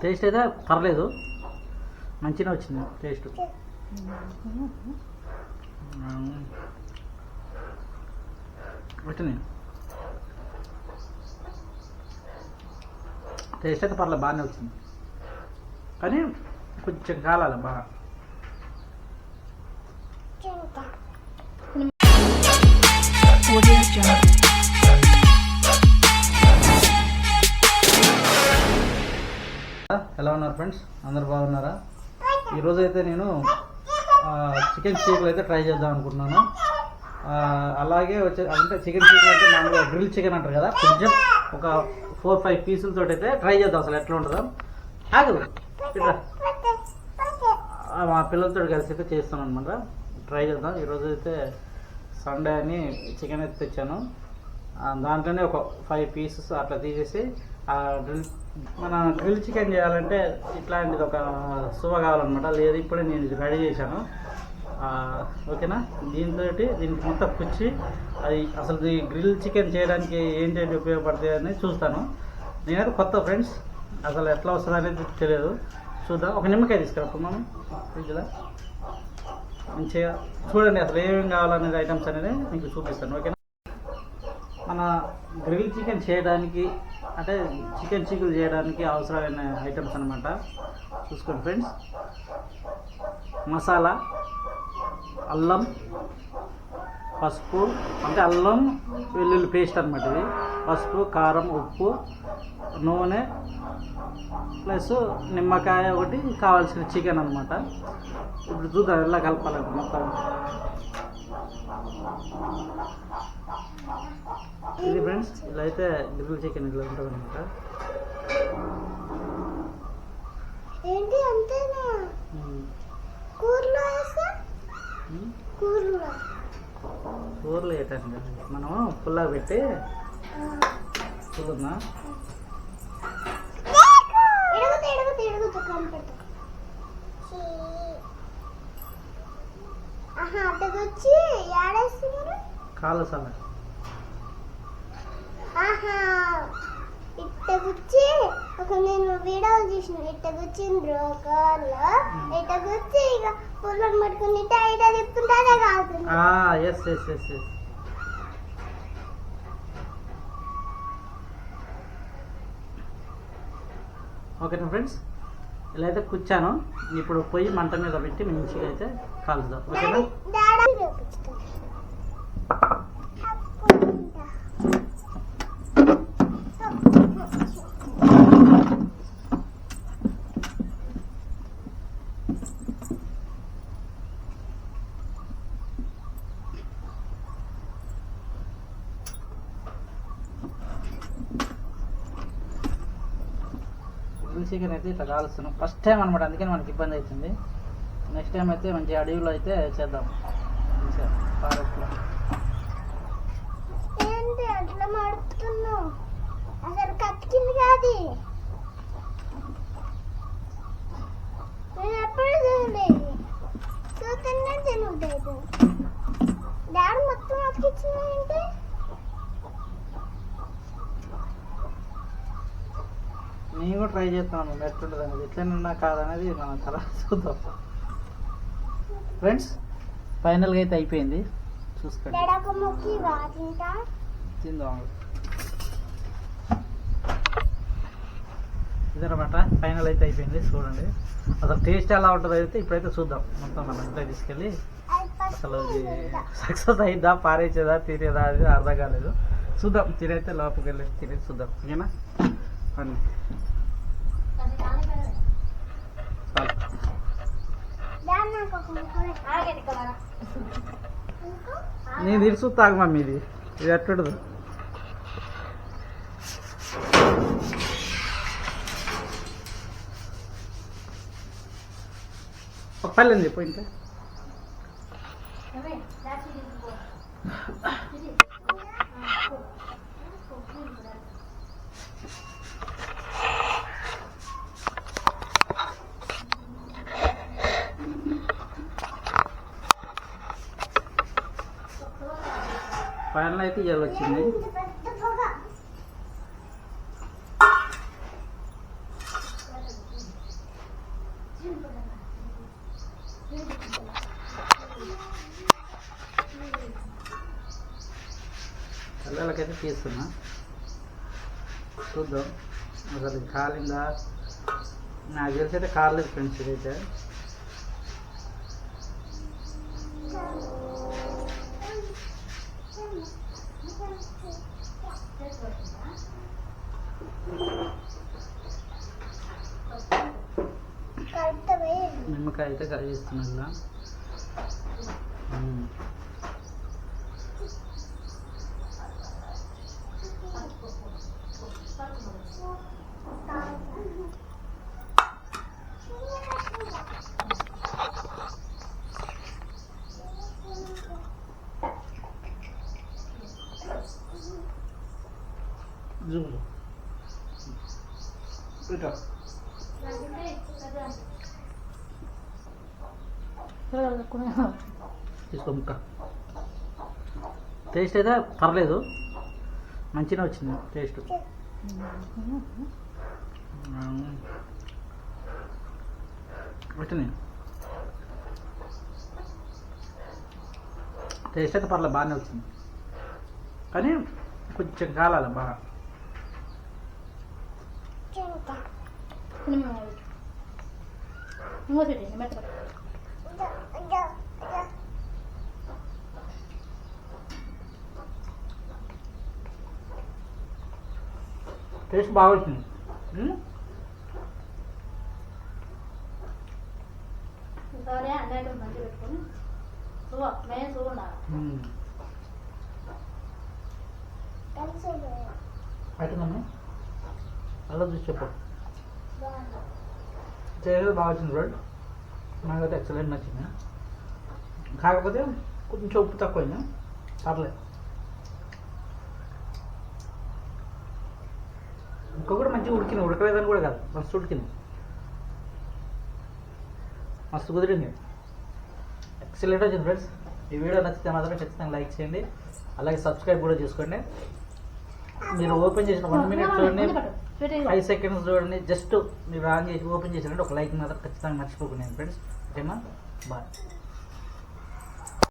Taste అయితే పర్లేదు, మంచిగా వచ్చింది టేస్ట్. వచ్చింది టేస్ట్ అయితే పర్లేదు, బాగానే వచ్చింది. కానీ కొంచెం కాలాలి బాగా. ఎలా ఉన్నారు ఫ్రెండ్స్, అందరు బాగున్నారా? ఈరోజు అయితే నేను చికెన్ షేక్లు అయితే ట్రై చేద్దాం అనుకుంటున్నాను. అలాగే అంటే చికెన్ షేక్లు అంటే మామూలుగా గ్రిల్ చికెన్ అంటారు కదా, కొంచెం ఒక 4-5 పీసులతో అయితే ట్రై చేద్దాం అసలు ఎట్లా ఉంటుందో. ఆగదు మా పిల్లలతో కలిసి అయితే చేస్తాను అనమాట, ట్రై చేద్దాం. ఈరోజు అయితే సండే అని చికెన్ అయితే తెచ్చాను. దాంట్లోనే ఒక 5 పీసెస్ అట్లా తీసేసి మన గ్రిల్ చికెన్ చేయాలంటే ఇట్లాంటిది ఒక సువ కావాలన్నమాట. లేదు ఇప్పుడే నేను ఇది రెడీ చేశాను, ఓకేనా. దీనికి మొత్తం పుచ్చి అది అసలు గ్రిల్ చికెన్ చేయడానికి ఏంటంటే ఉపయోగపడతాయి అని చూస్తాను. నేనైతే కొత్త ఫ్రెండ్స్, అసలు ఎట్లా వస్తుంది అనేది తెలియదు, చూద్దాం. ఒక నిమ్మకాయ తీసుకురాకున్నాను ఫ్రిడ్జ్లో, మంచిగా చూడండి అసలు ఏమేమి కావాలనేది ఐటమ్స్ అనేది మీకు చూపిస్తాను, ఓకేనా. మన గ్రిల్ చికెన్ చేయడానికి అంటే చికెన్ చిక్కులు చేయడానికి అవసరమైన ఐటమ్స్ అనమాట. చూసుకోండి ఫ్రెండ్స్, మసాలా, అల్లం, పసుపు అంటే అల్లం వెల్లుల్లి పేస్ట్ అనమాట ఇది, పసుపు, కారం, ఉప్పు, నూనె ప్లస్ నిమ్మకాయ ఒకటి, కావాల్సిన చికెన్ అనమాట. ఇప్పుడు చూద్దాం ఎలా కలపాలంటే మొత్తం. ఇది ఫ్రెండ్స్ ఇలా అయితే గ్రిల్ చికెన్ ఇట్లా ఉంటుంది అనమాట. కూరలు ఏంటంటే మనం పుల్లా పెట్టి చూద్దా కాలసాల ఇట్టగుచ్చి ఒక నేను వీడియో చూసిన, ఇట్టగుచ్చిండ్రు కార్లో, ఇట్టగుచ్చి ఇక పుల్లని పట్టుకుని ఇట తిప్పుతుంటే అదే కావుతుంది. ఓకేనా ఫ్రెండ్స్, ఇలా అయితే కూర్చాను. ఇప్పుడు పొయ్యి మంట మీద పెట్టి మంచిగా అయితే కాలుద్దాం, ఓకేనా. చికెన్ అయితే ఇట్లా కాలుస్తున్నాం ఫస్ట్ టైం అనమాట, అందుకని మనకి ఇబ్బంది అవుతుంది. నెక్స్ట్ టైం అయితే మంచి అడవిలో అయితే చేద్దాం. ఏంటి అట్లా మాడుతున్నావు, అసలు కత్తికింది కాదు, నేను ఎప్పుడు చూడలేదు, చూస్తూనే తినలేదు. డాడీ మొత్తం అతికిచ్చింది ఏంటి? నేను కూడా ట్రై చేస్తున్నాను ఎట్లుంటుంది అనేది, ఎట్లైనా కాదనేది మనం తర్వాత చూద్దాం ఫ్రెండ్స్. ఫైనల్గా అయితే అయిపోయింది, చూసుకోండి. తిందాం ఇదనమాట, ఫైనల్ అయితే అయిపోయింది. చూడండి అసలు టేస్ట్ ఎలా ఉంటుందో అయితే ఇప్పుడైతే చూద్దాం. మొత్తం మనం ఇంట్లో తీసుకెళ్ళి అసలు సక్సెస్ అయిందా, పారేసేదా, తినేదా అది అర్థం కాలేదు. చూద్దాం, తినైతే లోపలికి వెళ్ళి తినేది చూద్దాం, ఓకేనా. అన్నీ నేను తెలుసు తాగు మమ్మీ, ఇది ఎట్లుండదు. పల్లెంది చెప్పు ఇంకా. ఫైనల్ అయితే ఇవాళ వచ్చింది. పిల్లలకైతే తీస్తున్నా, చూద్దాం అసలు కాలిందా. నాకు తెలిసి అయితే కాలేదు ఫ్రెండ్స్ ఇదైతే. నిమ్మకాయ అయితే కట్ చేస్తున్నా ఇలా. చూడు ఇటా తీసుకో ముక్క. టేస్ట్ అయితే పర్లేదు, మంచిగా వచ్చింది టేస్ట్. వచ్చినాయి టేస్ట్ అయితే పర్లేదు, బాగానే వచ్చింది. కానీ కొంచెం కాలాలి బాగా. టేస్ట్ బాగా వచ్చింది. అయిపోయిందమ్మా, అలా చూసి చెప్పు. చేయలేదు బాగా వచ్చింది బ్రెడ్, నాకైతే ఎక్సలెంట్ నచ్చింది. కాకపోతే కొంచెం ఉప్పు తక్కువైంది, పర్లేదు. ఇంకా కూడా మంచిగా ఉడికింది, ఉడకలేదని కూడా కాదు, మస్తు ఉడికింది, మస్తు కుదిరింది, ఎక్సలెంట్ వచ్చింది ఫ్రెండ్స్. ఈ వీడియో నచ్చితే మాత్రం ఖచ్చితంగా లైక్ చేయండి, అలాగే సబ్స్క్రైబ్ కూడా చేసుకోండి. మీరు ఓపెన్ చేసిన 1 minute చూడండి, 5 seconds చూడండి, జస్ట్ మీరు ఆన్ చేసి ఓపెన్ చేసినట్టు ఒక లైక్ మాత్రం ఖచ్చితంగా మర్చిపోకండి ఫ్రెండ్స్. ఓకేనా, బాయ్.